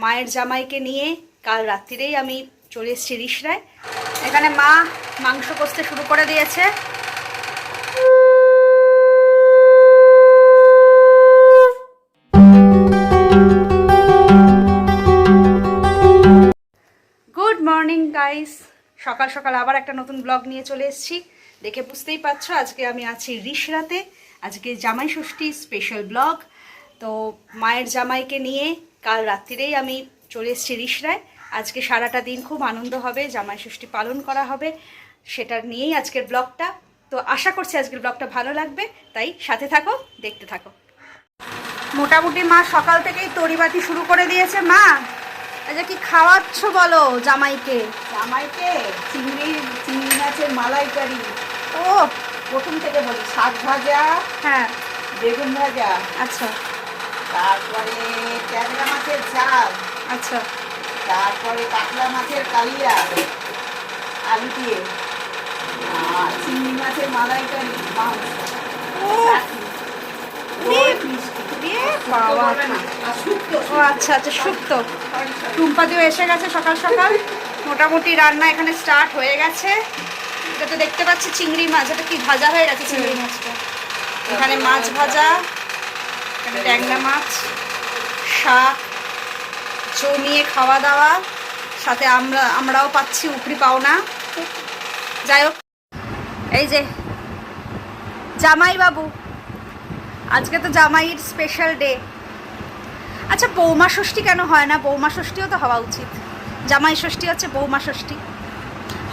মায়ের জামাইকে নিয়ে কাল রাত্রিরেই আমি চলে এসেছি রিষড়ায়। এখানে মা মাংস কষতে শুরু করে দিয়েছে। গুড মর্নিং গাইস, সকাল সকাল আবার একটা নতুন ব্লগ নিয়ে চলে এসেছি। দেখে বুঝতেই পারছো আজকে আমি আছি রিষড়াতে। আজকে জামাই ষষ্ঠী স্পেশাল ব্লগ। তো মায়ের জামাইকে নিয়ে কাল রাত্রিরেই আমি চলে এসেছি রিষড়ায়। আজকে সারাটা দিন খুব আনন্দ হবে, জামাই ষষ্ঠী পালন করা হবে, সেটা নিয়েই আজকের ব্লগটা। তো আশা করছি আজকের ব্লগটা ভালো লাগবে, তাই সাথে থাকো, দেখতে থাকো। মোটামুটি মা সকাল থেকেই তরিবাতি শুরু করে দিয়েছে। মা আচ্ছা কি খাওয়াচ্ছ বলো জামাইকে? জামাইকে চিংড়ি মাছের মালাইকারি। ও প্রথম থেকে বলি, শাক ভাজা, হ্যাঁ, বেগুন ভাজা, আচ্ছা তারপরে ট্যাংরা মাছের ঝাল, আচ্ছা, তারপরে কাতলা মাছের কালিয়া আলু দিয়ে, আর চিংড়ি মাছের মালাইকারি, মাংস, চাটনি, দই, মিষ্টি। বাবা, আর শুক্তো। ও আচ্ছা আচ্ছা, শুক্তো। টুম্পাদিও এসে গেছে সকাল সকাল। মোটামুটি রান্না এখানে স্টার্ট হয়ে গেছে। এটা তো দেখতে পাচ্ছি চিংড়ি মাছ, এটা কি ভাজা হয়ে গেছে চিংড়ি মাছটা। এখানে মাছ ভাজা, এখানে ট্যাংরা মাছ, শাক, জমিয়ে খাওয়া দাওয়া, সাথে আমরাও পাচ্ছি উপরি পাওনা। যাই হোক, এই যে জামাই বাবু, আজকে তো জামাইয়ের স্পেশাল ডে। আচ্ছা বৌমা ষষ্ঠী কেন হয় না? বৌমা ষষ্ঠীও তো হওয়া উচিত। জামাই ষষ্ঠী হচ্ছে বৌমা ষষ্ঠী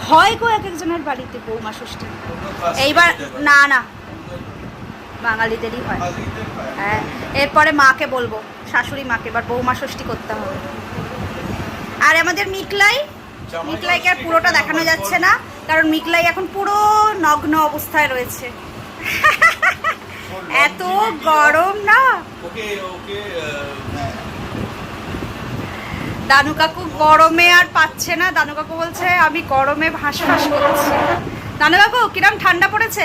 হয় গো এক একজনের বাড়িতে বৌমা ষষ্ঠী। এইবার না না, বাঙালিদেরই হয়। হ্যাঁ, এরপরে মাকে বলবো, শাশুড়ি মাকে এবার বৌমা ষষ্ঠী করতে হবে। আর আমাদের মিকলাইকে আর পুরোটা দেখানো যাচ্ছে না, কারণ মিকলাই এখন পুরো নগ্ন অবস্থায় রয়েছে। এত গরম না। দানু কাকু গরমে আর পাচ্ছে না। দানু কাকু বলছে আমি গরমে ভাস ভাস করছি। দানু কাকু কিরম ঠান্ডা পড়েছে?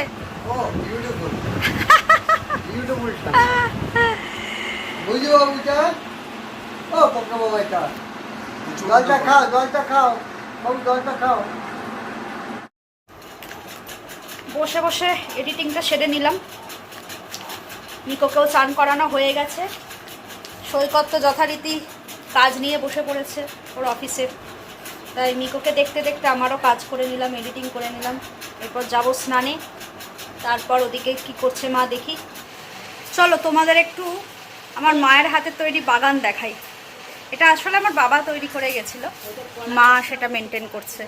বসে বসে এডিটিংটা সেরে নিলাম। নিকোকেও চান করানো হয়ে গেছে। সৈকত তো যথারীতি কাজ নিয়ে বসে পড়েছে ওর অফিসের, তাই মিকোকে দেখতে দেখতে আমারও কাজ করে নিলাম, এডিটিং করে নিলাম। এরপর যাব স্নানে, তারপর ওদিকে কি করছে মা দেখি। চলো তোমাদের একটু আমার মায়ের হাতের তৈরি বাগান দেখাই। এটা আসলে আমার বাবা তৈরি করে গেছিল, মা সেটা মেনটেন করছে।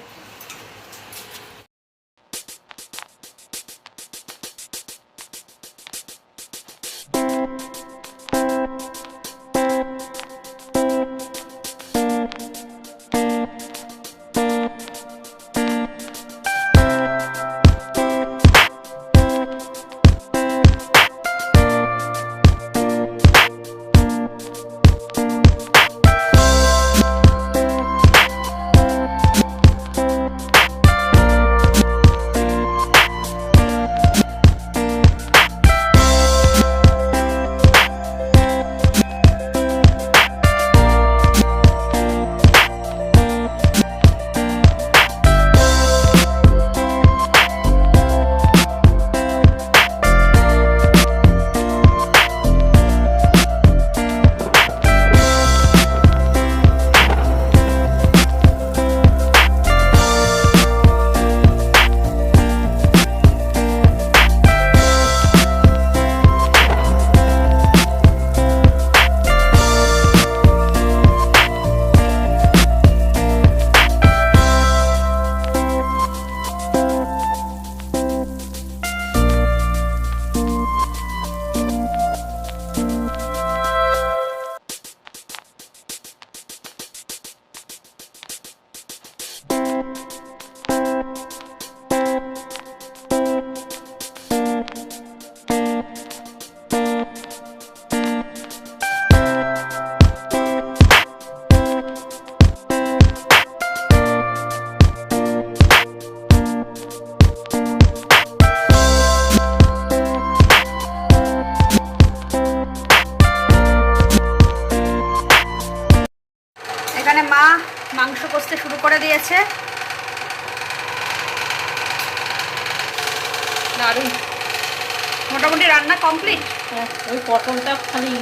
এখানে মা মাংস কষতে শুরু করে দিয়েছে। দারুণ, মোটামুটি রান্না কমপ্লিট। ওই পটলটা খালি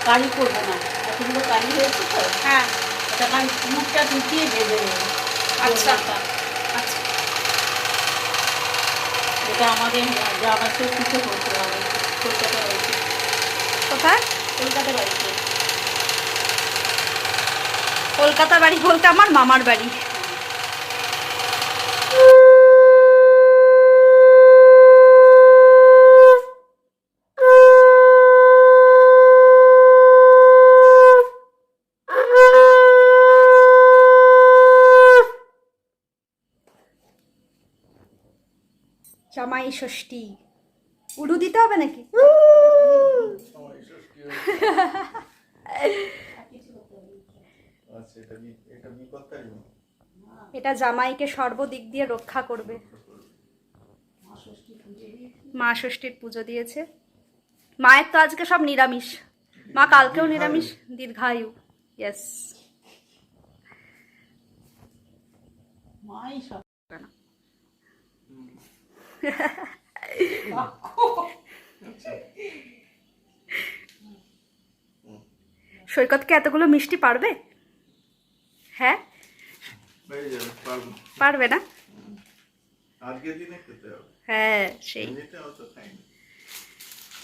কারি করবো না, এতগুলো কারি হয়েছে তো, হ্যাঁ ওটা খালি মুখটা ঢুকিয়ে ভেজে দেবো। আচ্ছা আচ্ছা, এটা আমাদের গ্রামাঞ্চল কিছু করতে হবে। কলকাতা বাড়িতে, কোথায়? কলকাতা বাড়িতে। কলকাতা বাড়ি বলতে আমার মামার বাড়ি। জামাই ষষ্ঠী, উড়ু দিতে হবে নাকি? এটা জামাইকে সর্বদিক দিয়ে রক্ষা করবে। মা ষষ্ঠীর পুজো দিয়েছে। মায়ের তো আজকে সব নিরামিষ, মা কালকেও নিরামিষ। দীর্ঘায়ু, ইয়েস। মাই সব সৈকতকে এতগুলো মিষ্টি পারবে? হ্যাঁ পারবে না? হ্যাঁ সেই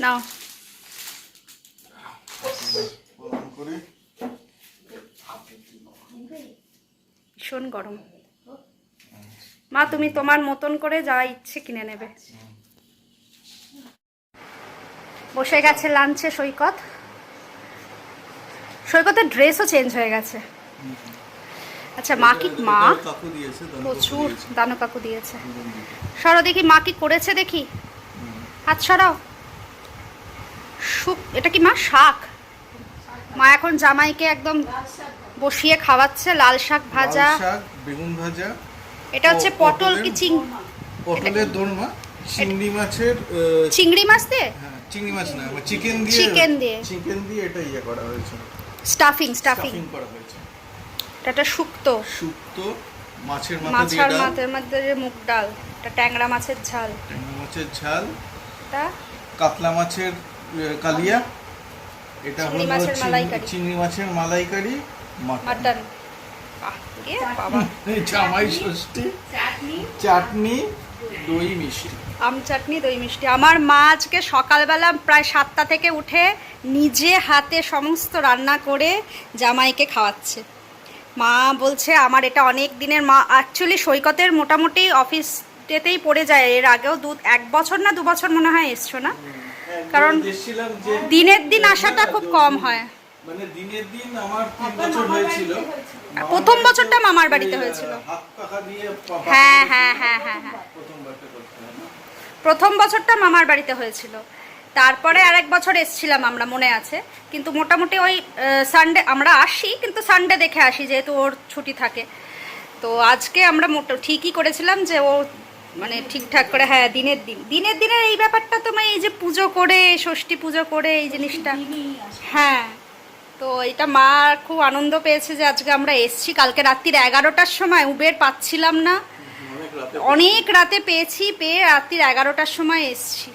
নাও। ভীষণ গরম। মা তুমি তোমার মতন করে যা ইচ্ছে কিনে নেবে। বসে গেছে লাঞ্চে সৈকত। সৈকতের ড্রেসও চেঞ্জ হয়ে গেছে। আচ্ছা মা কি, মা প্রচুর দানু কাকু দিয়েছে। সরো দেখি মা কি করেছে, দেখি হাত সরাও। এটা কি মা? শাক। মা এখন জামাইকে একদম বসিয়ে খাওয়াচ্ছে। লাল শাক ভাজা, বেগুন ভাজা। এটা হচ্ছে পটল কি পটলের দোরমা, চিংড়ি মাছের, চিংড়ি মাছ দিয়ে, হ্যাঁ চিংড়ি মাছ না, চিকেন দিয়ে এটা ইয়ে করা হয়েছে, স্টাফিং করা হয়েছে। এটা শুক্তো মাছের মাথার মধ্যে মুগ ডাল, এটা ট্যাংরা মাছের ঝাল, এটা কাতলা মাছের কালিয়া, এটা হলো চিংড়ি মাছের মালাইকারি, মাটন, জামাই ষষ্ঠী, চাটনি, দই মিষ্টি, আম চাটনি, দই মিষ্টি। আমার মা আজকে সকালবেলা প্রায় 7টা থেকে উঠে নিজে হাতে সমস্ত রান্না করে জামাইকে খাওয়াচ্ছে। মা বলছে আমার এটা অনেক দিনের, মা অ্যাকচুয়ালি সৈকতের মোটামুটি অফিস ডেতেই পড়ে যায়। এর আগেও 1 বছর না 2 বছর মনে হয় এসছো না, কারণ দিনের দিন আসাটা খুব কম হয়। মানে দিনের দিন আমার 3 বছর হয়েছিল। প্রথম বছরটা মামার বাড়িতে হয়েছিল। হ্যাঁ হ্যাঁ হ্যাঁ হ্যাঁ হ্যাঁ, প্রথম বছরটা মামার বাড়িতে হয়েছিল। তারপরে আরেক বছর এসছিলাম আমরা, মনে আছে। কিন্তু মোটামুটি ওই সানডে আমরা আসি, কিন্তু সানডে দেখে আসি যেহেতু ওর ছুটি থাকে। তো আজকে আমরা ঠিকই করেছিলাম যে ও মানে ঠিকঠাক করে, হ্যাঁ দিনের দিনের এই ব্যাপারটা তো, মানে এই যে পুজো করে, ষষ্ঠী পুজো করে এই জিনিসটা, হ্যাঁ। তো এটা মা খুব আনন্দ পেয়েছে যে আজকে আমরা এসছি। কালকে রাত্রির 11টার সময় উবের পাচ্ছিলাম না, অনেক রাতে পেয়েছি, পেয়ে রাত্রির 11টার সময় এসছি।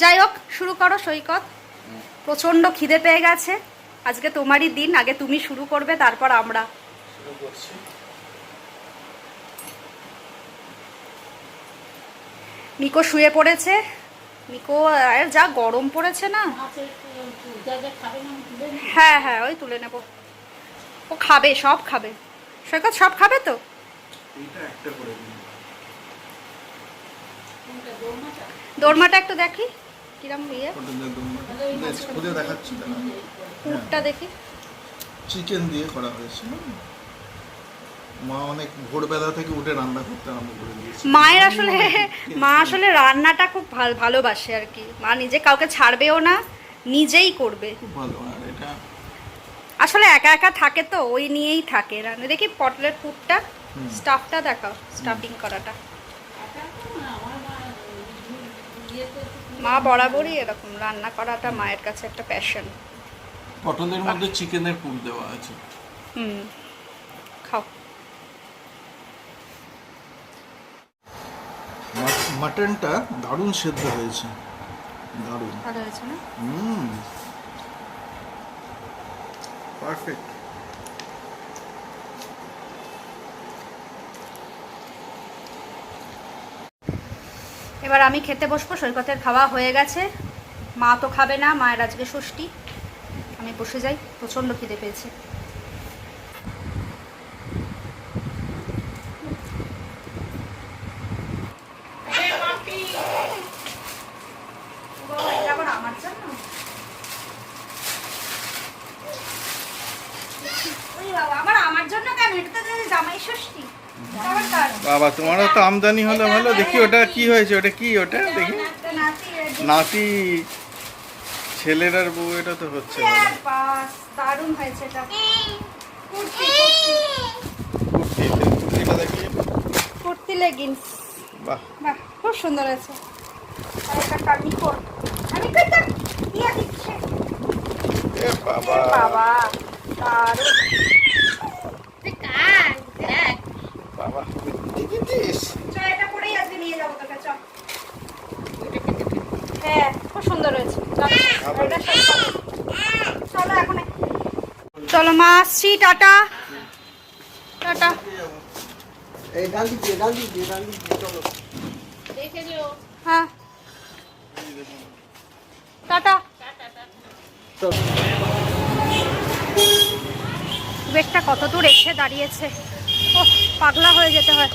যাই হোক, শুরু করো সৈকত। প্রচণ্ড খিদে পেয়ে গেছে। আজকে তোমারই দিন, আগে তুমি শুরু করবে, তারপর আমরা। মিকো শুয়ে পড়েছে। মিকো যা গরম পড়েছে না। হ্যাঁ হ্যাঁ ওই তুলে নেব, ও খাবে, সব খাবে। সৈকত সব খাবে তো? দোরমাটা একটু দেখি কিরম ইয়ে, পুরটা দেখি। চিকেন দিয়ে করা হয়েছে। মা অনেক ভোরবেলা থেকে উঠে রান্না করতে আরম্ভ করে দিয়েছে। মা আসলে রান্নাটা খুব ভালোবাসে আর কি। মা নিজে কাউকে ছাড়বেও না, নিজেই করবে। খুব ভালো। আর এটা আসলে একা একা থাকে তো, ওই নিয়েই থাকে রান্না। দেখি পটলের পুরটা, স্টাফটা দেখাও, স্টাফিং করাটা। মা বরাবরই এরকম, রান্না করাটা মায়ের কাছে একটা প্যাশন। পটলের মধ্যে চিকেনের পুর দেওয়া আছে। খাও। মাটনটা দারুণ সেদ্ধ হয়েছে, দারুণ। ভালো হয়েছে না? পারফেক্ট। এবার আমি খেতে বসবো। সৈকতের খাওয়া হয়ে গেছে, মা তো খাবে না, মায়ের আজকে ষষ্ঠী। আমি বসে যাই, প্রচণ্ড খিদে পেয়েছে। আমার জন্য আমার জন্য কেন? এটা তো জামাই ষষ্ঠী। বাবা, তোমারও তো আমদানি হলো ভালো। দেখি ওটা কি হয়েছে, ওটা কি, ওটা দেখি। নাতি, ছেলের আর বউ, এটা তো হচ্ছে দারুণ হয়েছে এটা। কুর্তিটা দেখি। কুর্তি লেগিংস, বাহ বাহ, খুব সুন্দর আছে। আর এটা কামি কোট। আমি কইতা ইয়া দিচ্ছে। এ বাবা, বাবা দারুণ। বাবা দেখিস। চল এটা পরেই আজকে নিয়ে যাবো তোকে, চল। হ্যাঁ, খুব সুন্দর হয়েছে। চলো এখন, চলো মা, আসছি, টাটা টাটা। এই ডাল দিয়ে চলো। দেখে যেও। হ্যাঁ, টাটা। বেগটা কত দূর এসে দাঁড়িয়েছে। ও, পাগলা হয়ে যেতে হয়।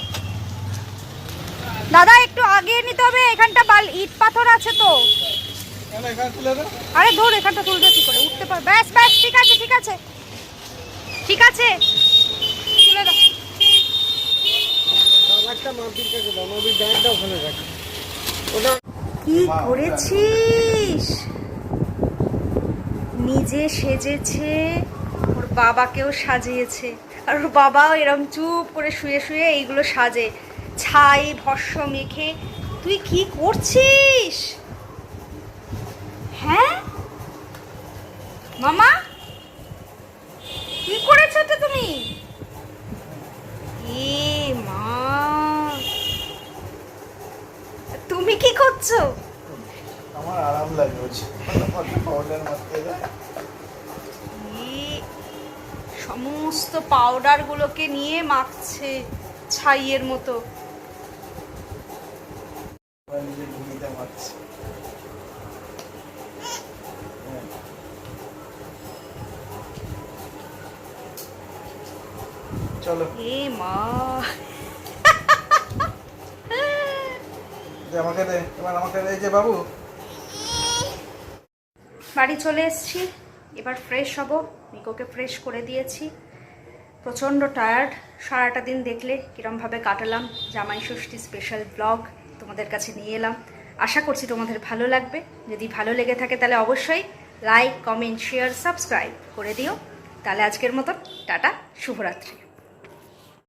দাদা একটু আগে নিতে হবে, এখানটা ইট পাথর আছে তো। আরে ধর, এখানটা তুলবে কি করে? উঠতে পার। ব্যাস ব্যাস, ঠিক আছে ঠিক আছে ঠিক আছে, তুলে দাও। একটা মাপির কাছে দাও, মাপির ব্যাগটা ওখানে রাখি। ওটা কি করেছিস? নিজে সেজেছে, ওর বাবাকেও সাজিয়েছে। আর ওর বাবাও এরম চুপ করে শুয়ে শুয়ে এইগুলো সাজে, ছাই ভস্য মেখে। তুই কি করছিস? হ্যাঁ মামা, কি করেছো তো তুমি? এ মা, তুমি কি করছো? আমার আরাম লাগে হচ্ছে পাউডার মারতে যায়। সমস্ত পাউডার গুলোকে নিয়ে মাখছে ছাইয়ের মতো। নিজের ভূমিতে মারছে। চলো, এ মা, আমাকে দে, এবার আমাকে দে। যে বাবু, বাড়ি চলে এসেছি, এবার ফ্রেশ হব। মিকোকে ফ্রেশ করে দিয়েছি। প্রচণ্ড টায়ার্ড। সারাটা দিন দেখলে কীরমভাবে কাটালাম। জামাই ষষ্ঠী স্পেশাল ব্লগ তোমাদের কাছে নিয়ে এলাম। আশা করছি তোমাদের ভালো লাগবে। যদি ভালো লেগে থাকে তাহলে অবশ্যই লাইক, কমেন্ট, শেয়ার, সাবস্ক্রাইব করে দিও। তাহলে আজকের মতন টাটা, শুভরাত্রি।